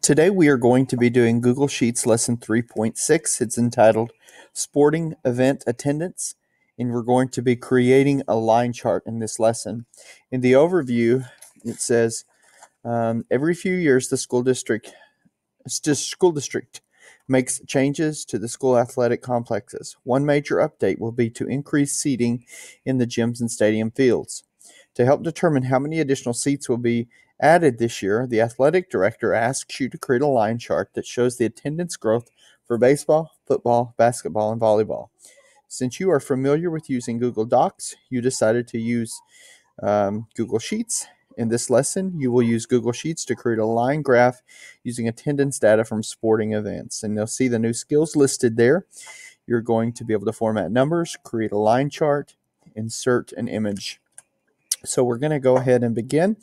Today we are going to be doing Google Sheets lesson 3.6. It's entitled Sporting Event Attendance, and we're going to be creating a line chart in this lesson. In the overview, it says every few years the school district makes changes to the school athletic complexes. One major update will be to increase seating in the gyms and stadium fields. To help determine how many additional seats will be added this year, the athletic director asks you to create a line chart that shows the attendance growth for baseball, football, basketball, and volleyball. Since you are familiar with using Google Docs, you decided to use Google Sheets. In this lesson, you will use Google Sheets to create a line graph using attendance data from sporting events. And you'll see the new skills listed there. You're going to be able to format numbers, create a line chart, insert an image. So we're going to go ahead and begin.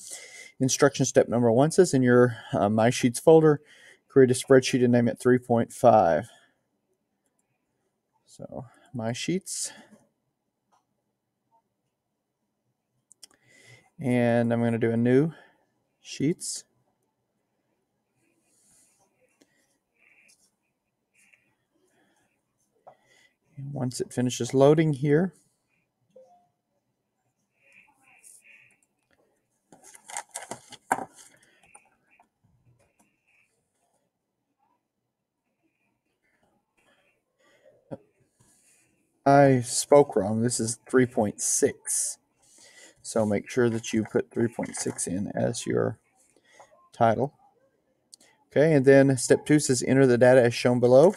Instruction step number 1 says in your My Sheets folder, create a spreadsheet and name it 3.5. So My Sheets. And I'm going to do a new Sheets. And once it finishes loading here, I spoke wrong. This is 3.6. So make sure that you put 3.6 in as your title. Okay, and then step 2 says enter the data as shown below.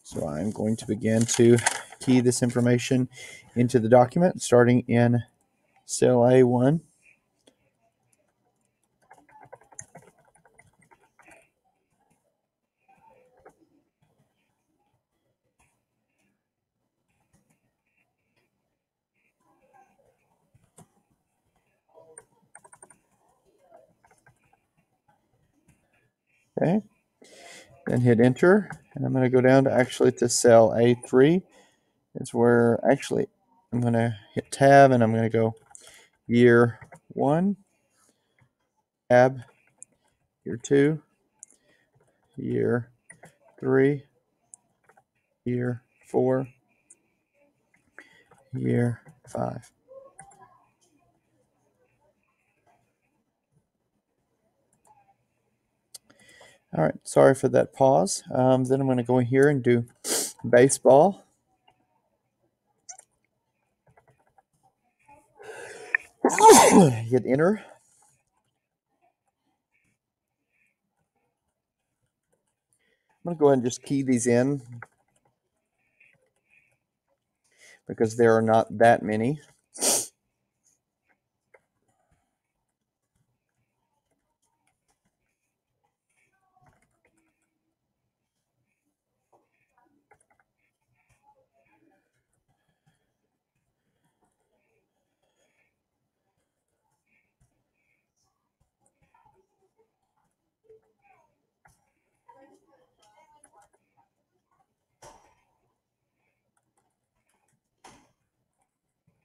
So I'm going to begin to key this information into the document, starting in cell A1. Okay, then hit enter, and I'm going to go down to cell A3. Is where I'm going to hit tab, and I'm going to go year 1, tab, year 2, year 3, year 4, year 5. All right, sorry for that pause. Then I'm going to go in here and do baseball. Hit enter. I'm going to go ahead and just key these in because there are not that many.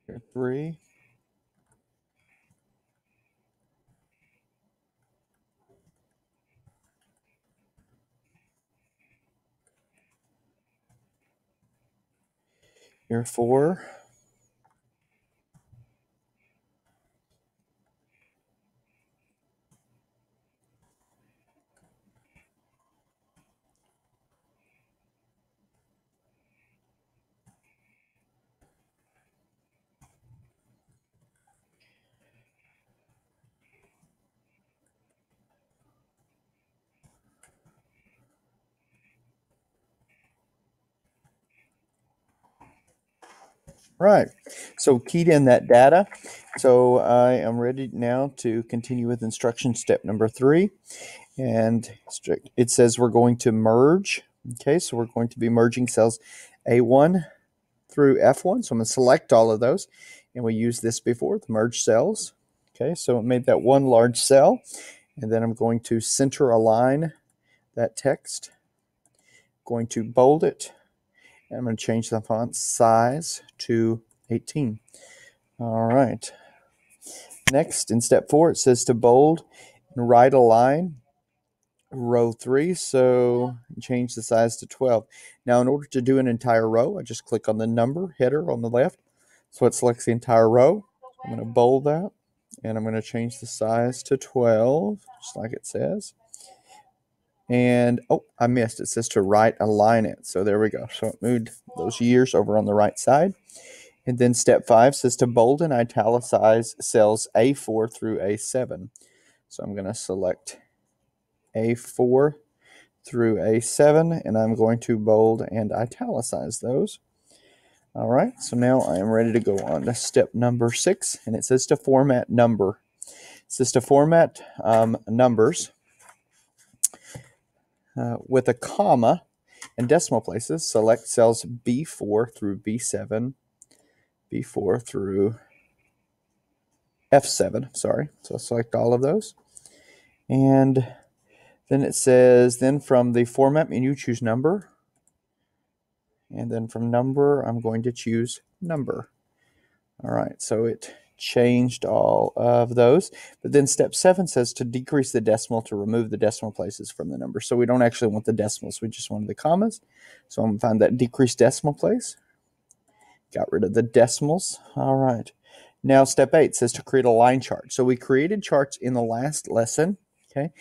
Here, 3. Here, 4. Right, so keyed in that data. So I am ready now to continue with instruction step number 3. And it says we're going to merge. Okay, so we're going to be merging cells A1 through F1. So I'm going to select all of those. And we used this before, the merge cells. Okay, so it made that one large cell. And then I'm going to center align that text. Going to bold it. And I'm going to change the font size to 18. All right. Next, in step 4, it says to bold and right align row 3, so change the size to 12. Now, in order to do an entire row, I just click on the number header on the left, so it selects the entire row. I'm going to bold that, and I'm going to change the size to 12, just like it says. And, oh, I missed. It says to right align it. So there we go. So it moved those years over on the right side. And then step 5 says to bold and italicize cells A4 through A7. So I'm going to select A4 through A7, and I'm going to bold and italicize those. All right, so now I am ready to go on to step number 6, and it says to format number. It says to format numbers with a comma and decimal places. Select cells B4 through B7, B4 through F7, sorry. So I'll select all of those. And then it says, then from the format menu, choose number. And then from number, I'm going to choose number. All right, so it changed all of those. But then step 7 says to decrease the decimal, to remove the decimal places from the number. So we don't actually want the decimals, we just wanted the commas. So I'm going to find that decreased decimal place. Got rid of the decimals. All right. Now step 8 says to create a line chart. So we created charts in the last lesson. Okay.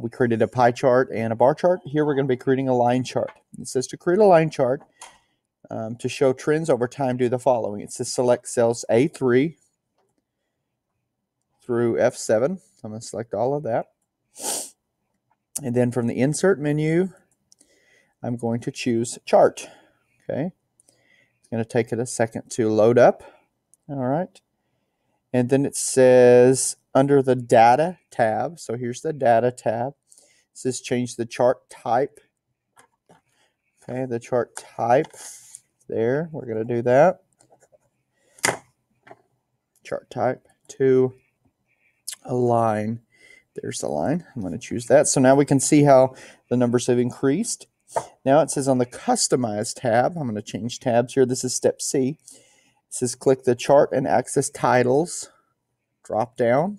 We created a pie chart and a bar chart. Here we're going to be creating a line chart. It says to create a line chart to show trends over time, do the following. It says select cells A3 through F7. So I'm going to select all of that. And then from the insert menu, I'm going to choose chart. Okay. It's going to take it a second to load up. All right. And then it says under the data tab, so here's the data tab, it says change the chart type. Okay, the chart type there, we're going to do that. Chart type to a line. There's the line. I'm going to choose that. So now we can see how the numbers have increased. Now it says on the customize tab, I'm going to change tabs here. This is step C. It says click the chart and access titles drop down,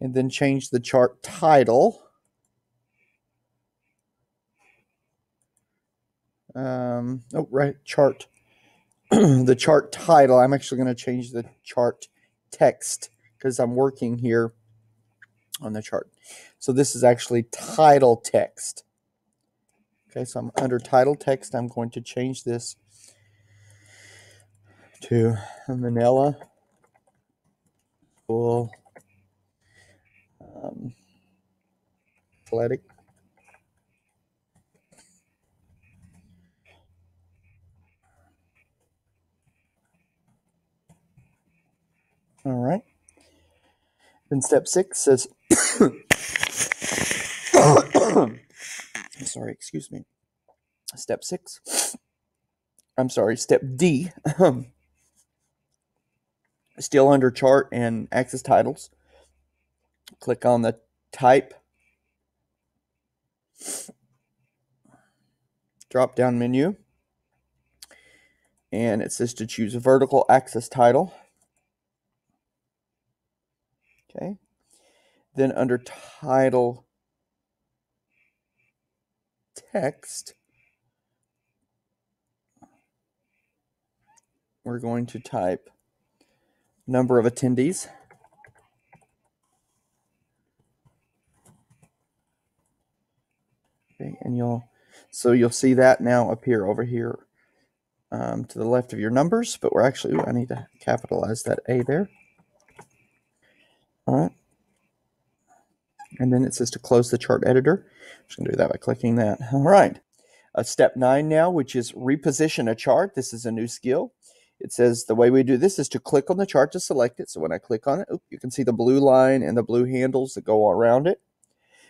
and then change the chart title. Chart. The chart title. I'm actually going to change the chart text because I'm working here on the chart. So this is actually title text. Okay, so I'm under title text. I'm going to change this to Manila School Athletic. All right. Then step 6 says, sorry, excuse me. Step 6. I'm sorry, step D. Still under chart and access titles. Click on the type drop down menu, and it says to choose a vertical axis title. Okay. Then under title text, we're going to type number of attendees. Okay, and you'll see that now appear over here to the left of your numbers, but we're actually, I need to capitalize that A there. All right. And then it says to close the chart editor. I'm just going to do that by clicking that. All right. Step 9 now, which is reposition a chart. This is a new skill. It says the way we do this is to click on the chart to select it. So when I click on it, you can see the blue line and the blue handles that go around it.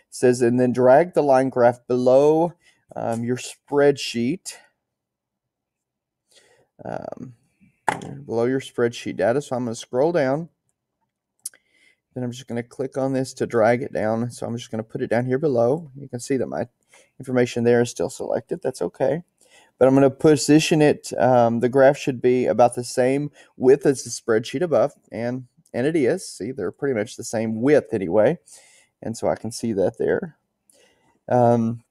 It says, and then drag the line graph below your spreadsheet. Below your spreadsheet data. So I'm going to scroll down. Then I'm just going to click on this to drag it down. So I'm just going to put it down here below. You can see that my information there is still selected. That's okay. But I'm going to position it. The graph should be about the same width as the spreadsheet above. And it is. See, they're pretty much the same width anyway. And so I can see that there. And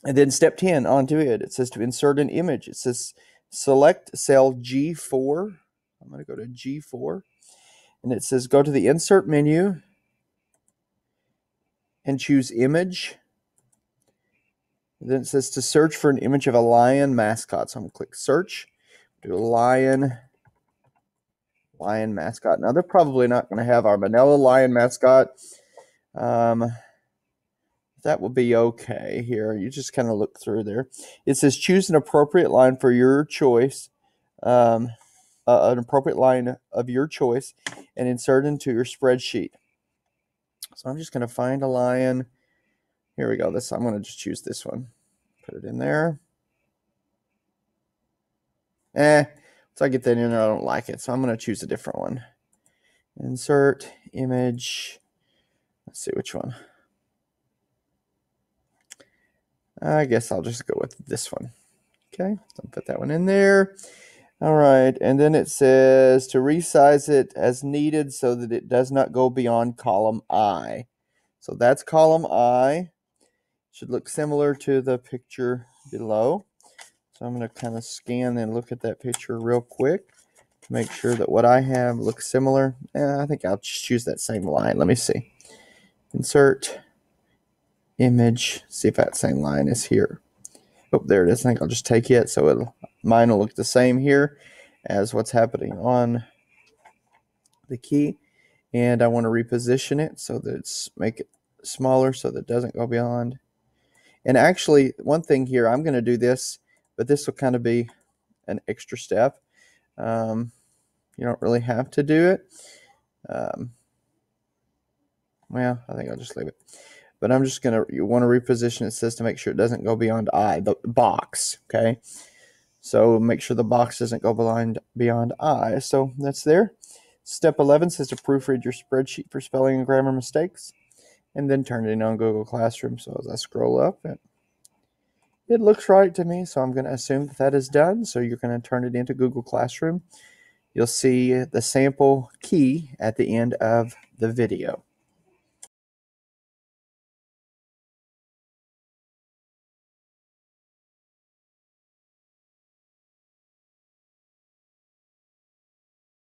then step 10, onto it. It says to insert an image. It says select cell G4. I'm going to go to G4. And it says go to the insert menu and choose image. And then it says to search for an image of a lion mascot. So I'm going to click search. Do a lion mascot. Now they're probably not going to have our vanilla lion mascot. That will be okay here. You just kind of look through there. It says choose an appropriate line for your choice, an appropriate line of your choice, and insert into your spreadsheet. So I'm just going to find a lion. Here we go. I'm going to just choose this one. Put it in there. Once I get that in there, I don't like it. So I'm going to choose a different one. Insert image. Let's see which one. I guess I'll just go with this one. Okay, so I'll put that one in there. All right, and then it says to resize it as needed so that it does not go beyond column I. So that's column I. Should look similar to the picture below. So I'm going to kind of scan and look at that picture real quick to make sure that what I have looks similar. I think I'll just choose that same line. Let me see. Insert image, see if that same line is here. Oh, there it is. I think I'll just take it so mine will look the same here as what's happening on the key. And I want to reposition it so that make it smaller so that it doesn't go beyond. And actually, one thing here, I'm going to do this, but this will kind of be an extra step. You don't really have to do it. Well, I think I'll just leave it. But I'm just going to, you want to reposition it, says to make sure it doesn't go beyond I, the box, okay? So make sure the box doesn't go beyond I. So that's there. Step 11 says to proofread your spreadsheet for spelling and grammar mistakes, and then turn it in on Google Classroom. So as I scroll up, it looks right to me, so I'm going to assume that is done. So you're going to turn it into Google Classroom. You'll see the sample key at the end of the video.